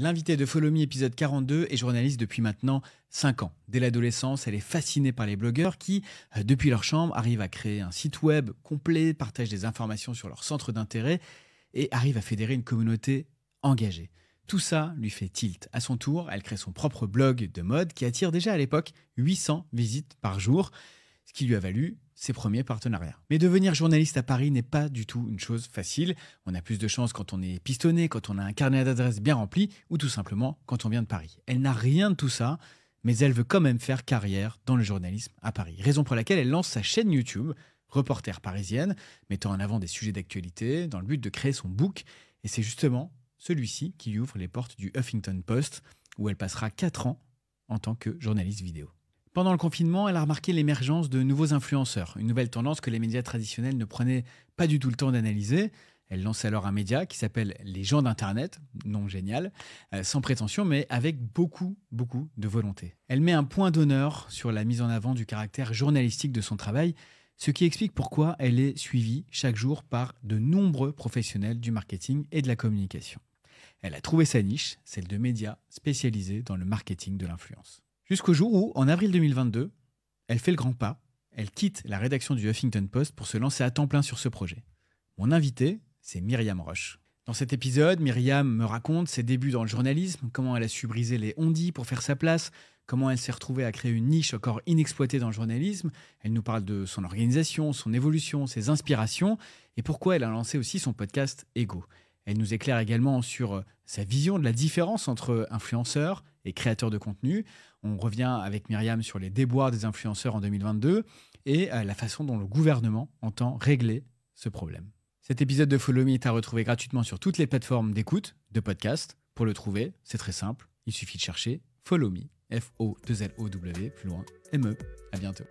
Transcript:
L'invitée de Follow Me épisode 42 est journaliste depuis maintenant 5 ans. Dès l'adolescence, elle est fascinée par les blogueurs qui, depuis leur chambre, arrivent à créer un site web complet, partagent des informations sur leur centre d'intérêt et arrivent à fédérer une communauté engagée. Tout ça lui fait tilt. À son tour, elle crée son propre blog de mode qui attire déjà à l'époque 800 visites par jour, ce qui lui a valu ses premiers partenariats. Mais devenir journaliste à Paris n'est pas du tout une chose facile. On a plus de chance quand on est pistonné, quand on a un carnet d'adresses bien rempli, ou tout simplement quand on vient de Paris. Elle n'a rien de tout ça, mais elle veut quand même faire carrière dans le journalisme à Paris. Raison pour laquelle elle lance sa chaîne YouTube, Reporter Parisienne, mettant en avant des sujets d'actualité dans le but de créer son book. Et c'est justement celui-ci qui lui ouvre les portes du Huffington Post, où elle passera 4 ans en tant que journaliste vidéo. Pendant le confinement, elle a remarqué l'émergence de nouveaux influenceurs, une nouvelle tendance que les médias traditionnels ne prenaient pas du tout le temps d'analyser. Elle lance alors un média qui s'appelle Les gens d'Internet, nom génial, sans prétention mais avec beaucoup de volonté. Elle met un point d'honneur sur la mise en avant du caractère journalistique de son travail, ce qui explique pourquoi elle est suivie chaque jour par de nombreux professionnels du marketing et de la communication. Elle a trouvé sa niche, celle de médias spécialisés dans le marketing de l'influence. Jusqu'au jour où, en avril 2022, elle fait le grand pas, elle quitte la rédaction du Huffington Post pour se lancer à temps plein sur ce projet. Mon invitée, c'est Myriam Roche. Dans cet épisode, Myriam me raconte ses débuts dans le journalisme, comment elle a su briser les on-dit pour faire sa place, comment elle s'est retrouvée à créer une niche encore inexploitée dans le journalisme. Elle nous parle de son organisation, son évolution, ses inspirations et pourquoi elle a lancé aussi son podcast Ego. Elle nous éclaire également sur sa vision de la différence entre influenceurs et créateurs de contenu. On revient avec Myriam sur les déboires des influenceurs en 2022 et la façon dont le gouvernement entend régler ce problème. Cet épisode de Follow Me est à retrouver gratuitement sur toutes les plateformes d'écoute de podcast. Pour le trouver, c'est très simple. Il suffit de chercher Follow Me, F-O-2-L-O-W, plus loin, M-E. À bientôt.